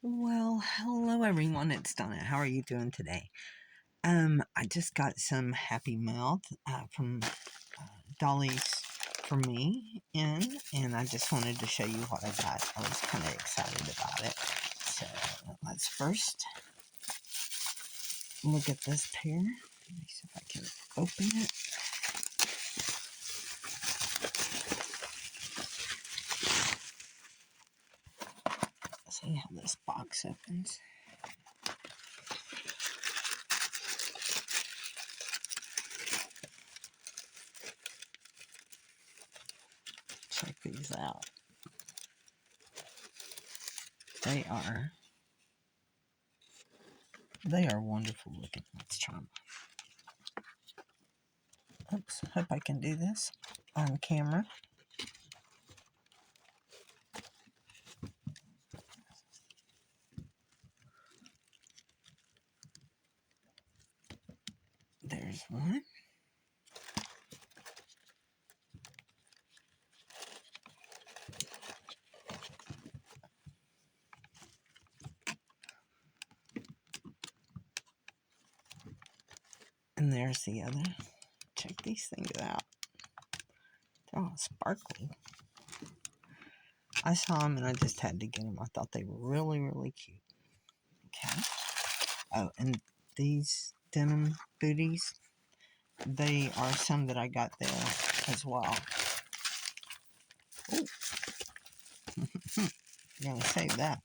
Well, hello everyone, it's Donna. How are you doing today? I just got some happy mail from Dolly's for me and I just wanted to show you what I got. I was kind of excited about it. So let's first look at this pair. Let me see if I can open it. See how this box opens. Check these out. They are wonderful looking. Let's try them. Oops, hope I can do this on camera. There's one. And there's the other. Check these things out. They're all sparkly. I saw them and I just had to get them. I thought they were really, really cute. Okay. Oh, and these denim booties, they are some that I got there as well. Ooh. I'm going to save that.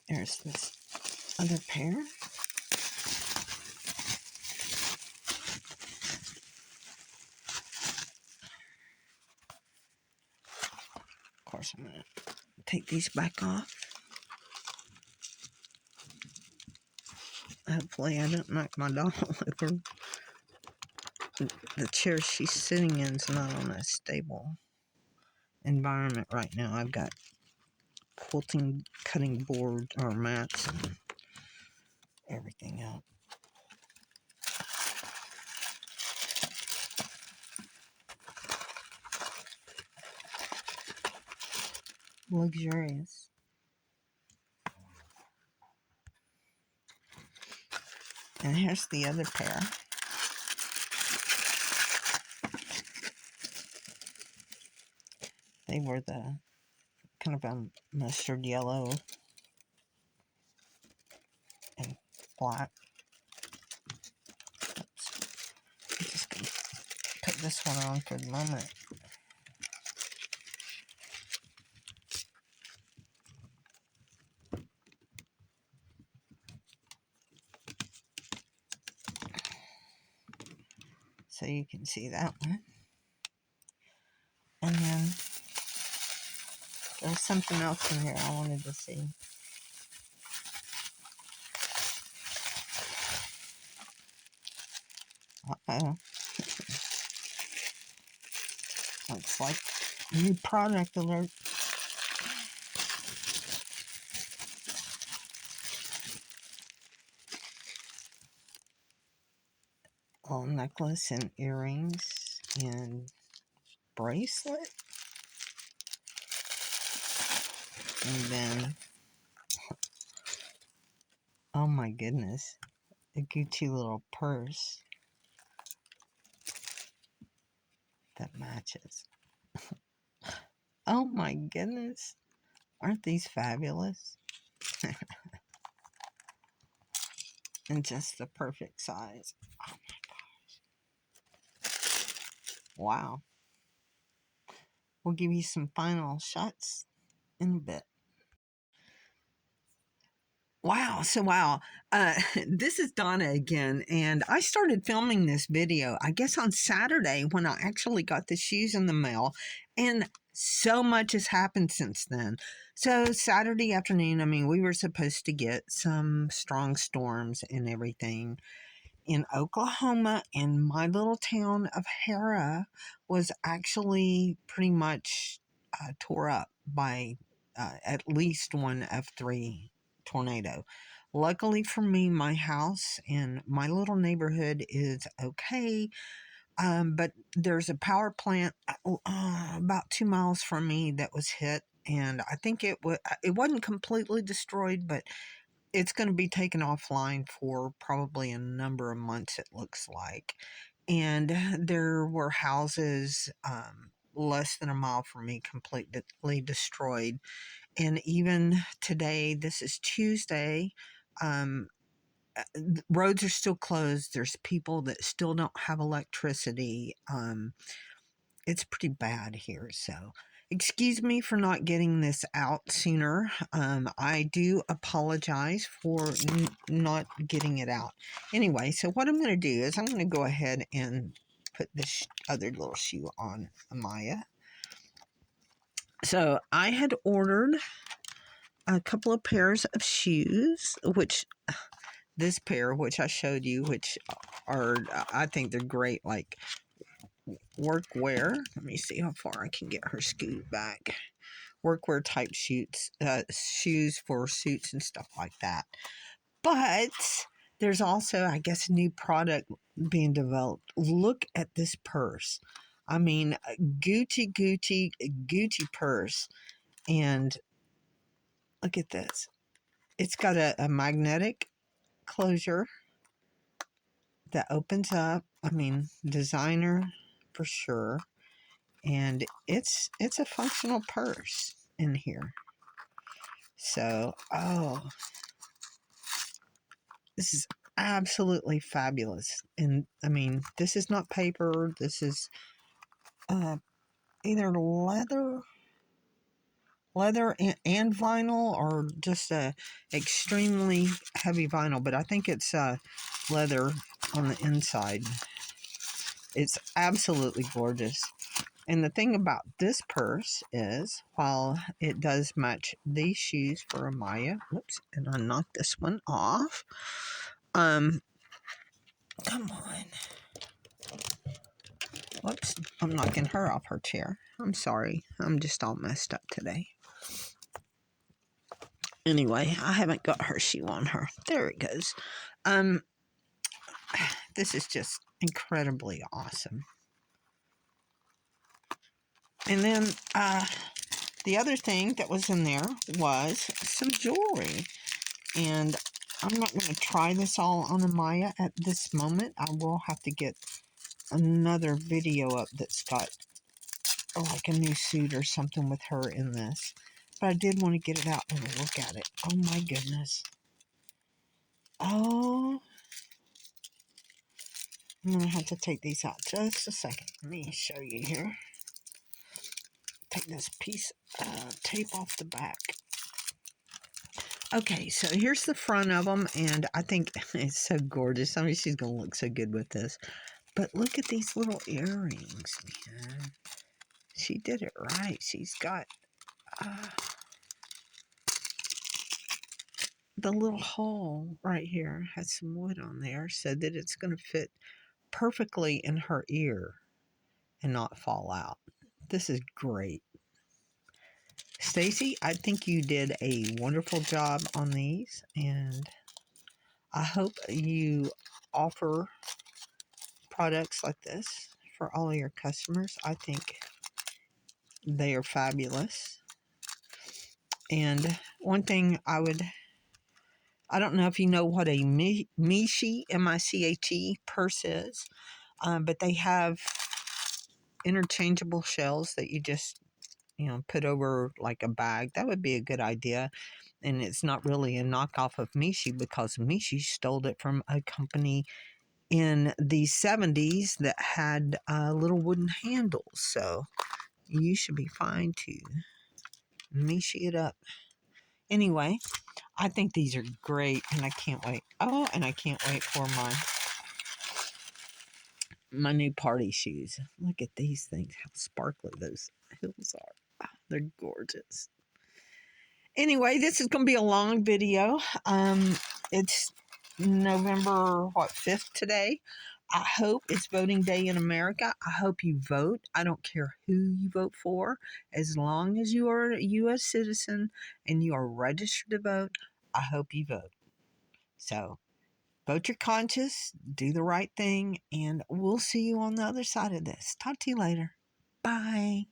There's this other pair. Of course, I'm going to take these back off. Hopefully I don't knock my doll over. The chair she's sitting in is not on a stable environment right now. I've got quilting cutting board or mats and everything else. Luxurious. And here's the other pair. They were the kind of a mustard yellow and black. Oops. I'm just going to put this one on for the moment. So you can see that one. And then there's something else in here I wanted to see. Uh-oh. Looks like new product alert. Little necklace and earrings and bracelet. And then, oh my goodness, a Gucci little purse that matches. Oh my goodness, aren't these fabulous? And just the perfect size. Oh my gosh. Wow. We'll give you some final shots in a bit. Wow. So, wow. This is Donna again. And I started filming this video, I guess, on Saturday when I actually got the shoes in the mail. And so much has happened since then. So, Saturday afternoon, I mean, we were supposed to get some strong storms and everything in Oklahoma. And my little town of Harrah was actually pretty much tore up by at least one F3 tornado. Luckily for me, my house and my little neighborhood is okay, But there's a power plant about 2 miles from me that was hit, and I think it wasn't completely destroyed, but it's going to be taken offline for probably a number of months, it looks like. And there were houses less than a mile from me completely destroyed. And even today, this is Tuesday, um, roads are still closed. There's people that still don't have electricity. It's pretty bad here. So, excuse me for not getting this out sooner. I do apologize for not getting it out. Anyway, so what I'm going to do is I'm going to go ahead and put this other little shoe on Amaya. So, I had ordered a couple of pairs of shoes, which this pair, which I showed you, which are, I think they're great, like workwear. Let me see how far I can get her scoot back. Workwear type shoes for suits and stuff like that. But there's also, I guess, a new product being developed. Look at this purse. I mean, Gucci purse. And look at this. It's got a magnetic closure that opens up. I mean, designer for sure. And it's a functional purse in here. So, this is absolutely fabulous. And I mean, this is not paper. This is either leather and vinyl, or just a extremely heavy vinyl. But I think it's leather on the inside. It's absolutely gorgeous. And the thing about this purse is, while it does match these shoes for Amaya, whoops, and I knocked this one off. Come on. Whoops, I'm knocking her off her chair. I'm sorry. I'm just all messed up today. Anyway, I haven't got her shoe on her. There it goes. This is just incredibly awesome. And then the other thing that was in there was some jewelry. And I'm not going to try this all on Amaya at this moment. I will have to get another video up that's got like a new suit or something with her in this. But I did want to get it out and look at it. Oh my goodness. Oh. I'm going to have to take these out just a second. Let me show you here. Take this piece of tape off the back. Okay, so here's the front of them, and I think it's so gorgeous. I mean, she's going to look so good with this. But look at these little earrings, man. She did it right. She's got the little hole right here. Has some wood on there so that it's going to fit perfectly in her ear and not fall out. This is great. Stacy, I think you did a wonderful job on these, and I hope you offer products like this for all of your customers. I think they are fabulous. And one thing I don't know if you know what a Michi, M-I-C-H-E purse is, but they have interchangeable shells that you just, put over like a bag. That would be a good idea. And it's not really a knockoff of Michi, because Michi stole it from a company in the 70s that had little wooden handles. So you should be fine to Michi it up. Anyway, I think these are great, and I can't wait. Oh, and I can't wait for my new party shoes. Look at these things, how sparkly those heels are. Oh, they're gorgeous. Anyway, this is going to be a long video. It's November 5th today. I hope it's voting day in America. I hope you vote. I don't care who you vote for, as long as you are a U.S. citizen and you are registered to vote. I hope you vote. So vote your conscience, do the right thing, and we'll see you on the other side of this. Talk to you later. Bye.